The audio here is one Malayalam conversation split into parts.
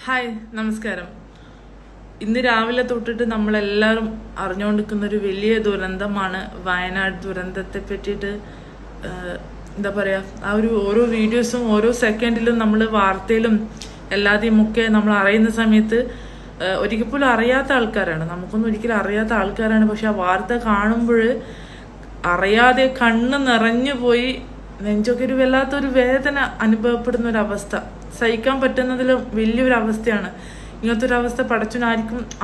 ഹായ്, നമസ്കാരം. ഇന്ന് രാവിലെ തൊട്ടിട്ട് നമ്മളെല്ലാവരും അറിഞ്ഞുകൊണ്ടിരിക്കുന്ന ഒരു വലിയ ദുരന്തമാണ് വയനാട് ദുരന്തത്തെ പറ്റിയിട്ട്. എന്താ പറയുക, ആ ഒരു ഓരോ വീഡിയോസും ഓരോ സെക്കൻഡിലും നമ്മൾ വാർത്തയിലും എല്ലാതെയും ഒക്കെ നമ്മൾ അറിയുന്ന സമയത്ത് ഒരിക്കൽ പോലും അറിയാത്ത ആൾക്കാരാണ്, നമുക്കൊന്നും ഒരിക്കലും അറിയാത്ത ആൾക്കാരാണ്. പക്ഷെ ആ വാർത്ത കാണുമ്പോൾ അറിയാതെ കണ്ണ് നിറഞ്ഞു പോയി, നെഞ്ചൊക്കെ ഒരു വല്ലാത്തൊരു വേദന അനുഭവപ്പെടുന്ന ഒരു അവസ്ഥ, സഹിക്കാൻ പറ്റുന്നതിലും വലിയൊരു അവസ്ഥയാണ്. ഇങ്ങനത്തെ ഒരു അവസ്ഥ പടച്ചവൻ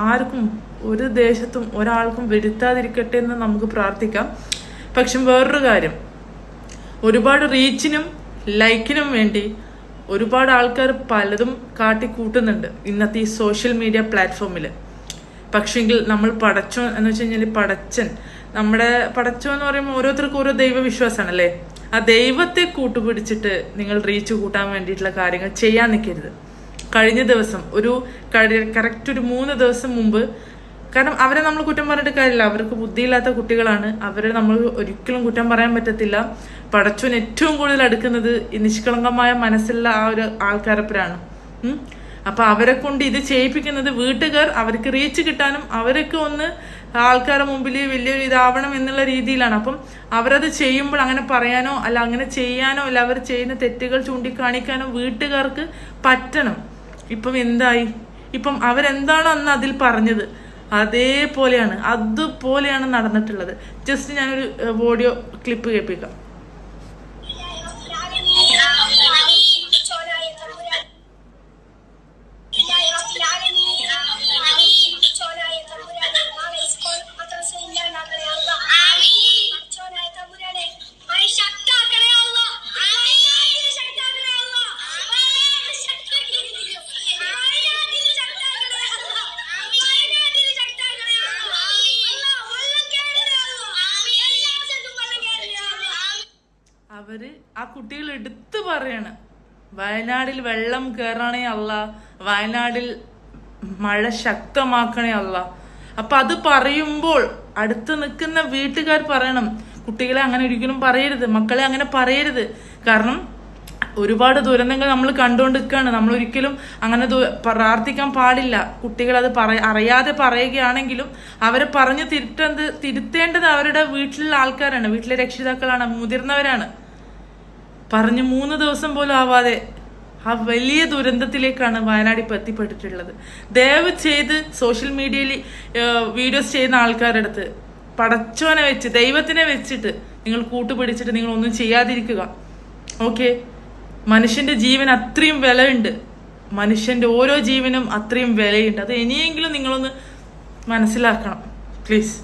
ആർക്കും ഒരു ദേശത്തും ഒരാൾക്കും വരുത്താതിരിക്കട്ടെ എന്ന് നമുക്ക് പ്രാർത്ഥിക്കാം. പക്ഷെ വേറൊരു കാര്യം, ഒരുപാട് റീച്ചിനും ലൈക്കിനും വേണ്ടി ഒരുപാട് ആൾക്കാർ പലതും കാട്ടിക്കൂട്ടുന്നുണ്ട് ഇന്നത്തെ ഈ സോഷ്യൽ മീഡിയ പ്ലാറ്റ്ഫോമിൽ. പക്ഷെങ്കിൽ നമ്മൾ പടച്ചോ എന്ന് വെച്ച് കഴിഞ്ഞാൽ പടച്ചൻ, നമ്മുടെ പടച്ചോ എന്ന് പറയുമ്പോൾ ഓരോരുത്തർക്കും ഓരോ ദൈവവിശ്വാസമാണല്ലേ. ആ ദൈവത്തെ കൂട്ടുപിടിച്ചിട്ട് നിങ്ങൾ റീച്ച് കൂട്ടാൻ വേണ്ടിയിട്ടുള്ള കാര്യങ്ങൾ ചെയ്യാൻ നിൽക്കരുത്. കഴിഞ്ഞ ദിവസം കറക്റ്റ് ഒരു 3 ദിവസം മുമ്പ്, കാരണം അവരെ നമ്മൾ കുറ്റം പറഞ്ഞിട്ട് കാര്യമില്ല, അവർക്ക് ബുദ്ധിയില്ലാത്ത കുട്ടികളാണ്, അവരെ നമ്മൾ ഒരിക്കലും കുറ്റം പറയാൻ പറ്റത്തില്ല. പടച്ചോൻ ഏറ്റവും കൂടുതൽ അടുക്കുന്നത് ഈ നിഷ്കളങ്കമായ മനസ്സുള്ള ആ ഒരു ആൾക്കാരപ്പരാണ്. അപ്പൊ അവരെ കൊണ്ട് ഇത് ചെയ്യിപ്പിക്കുന്നത് വീട്ടുകാർ അവർക്ക് റീച്ച് കിട്ടാനും അവരൊക്കെ ഒന്ന് ആൾക്കാരുടെ മുമ്പിൽ വലിയൊരു ഇതാവണം എന്നുള്ള രീതിയിലാണ്. അപ്പം അവരത് ചെയ്യുമ്പോൾ അങ്ങനെ പറയാനോ അല്ല അങ്ങനെ ചെയ്യാനോ അല്ല അവർ ചെയ്യുന്ന തെറ്റുകൾ ചൂണ്ടിക്കാണിക്കാനോ വീട്ടുകാർക്ക് പറ്റണം. ഇപ്പം എന്തായി, ഇപ്പം അവരെന്താണോ അന്ന് അതിൽ പറഞ്ഞത് അതുപോലെയാണ് നടന്നിട്ടുള്ളത്. ജസ്റ്റ് ഞാനൊരു ഓഡിയോ ക്ലിപ്പ് കേൾപ്പിക്കാം. അവര് ആ കുട്ടികൾ എടുത്തു പറയാണ്, വയനാടിൽ വെള്ളം കയറണേ അല്ല, വയനാടിൽ മഴ ശക്തമാക്കണേ അല്ല. അപ്പൊ അത് പറയുമ്പോൾ അടുത്ത് നിൽക്കുന്ന വീട്ടുകാർ പറയണം, കുട്ടികളെ അങ്ങനെ ഒരിക്കലും പറയരുത്, മക്കളെ അങ്ങനെ പറയരുത്. കാരണം ഒരുപാട് ദുരന്തങ്ങൾ നമ്മൾ കണ്ടുകൊണ്ടിരിക്കുകയാണ്. നമ്മൾ ഒരിക്കലും അങ്ങനെ പ്രാർത്ഥിക്കാൻ പാടില്ല. കുട്ടികൾ അത് അറിയാതെ പറയുകയാണെങ്കിലും അവരെ പറഞ്ഞ് തിരുത്തേണ്ടത് അവരുടെ വീട്ടിലുള്ള ആൾക്കാരാണ്, വീട്ടിലെ രക്ഷിതാക്കളാണ്, മുതിർന്നവരാണ്. പറഞ്ഞ് 3 ദിവസം പോലും ആവാതെ ആ വലിയ ദുരന്തത്തിലേക്കാണ് വയനാട് ഇപ്പം എത്തിപ്പെട്ടിട്ടുള്ളത്. ദയവ് ചെയ്ത് സോഷ്യൽ മീഡിയയിൽ വീഡിയോസ് ചെയ്യുന്ന ആൾക്കാരുടെ അടുത്ത് പടച്ചോനെ വെച്ച്, ദൈവത്തിനെ വെച്ചിട്ട് നിങ്ങൾ കൂട്ടുപിടിച്ചിട്ട് നിങ്ങൾ ഒന്നും ചെയ്യാതിരിക്കുക. ഓക്കെ, മനുഷ്യന്റെ ജീവൻ അത്രയും വിലയുണ്ട്, മനുഷ്യന്റെ ഓരോ ജീവനും അത്രയും വിലയുണ്ട്. അത് ഇനിയെങ്കിലും നിങ്ങളൊന്ന് മനസ്സിലാക്കണം പ്ലീസ്.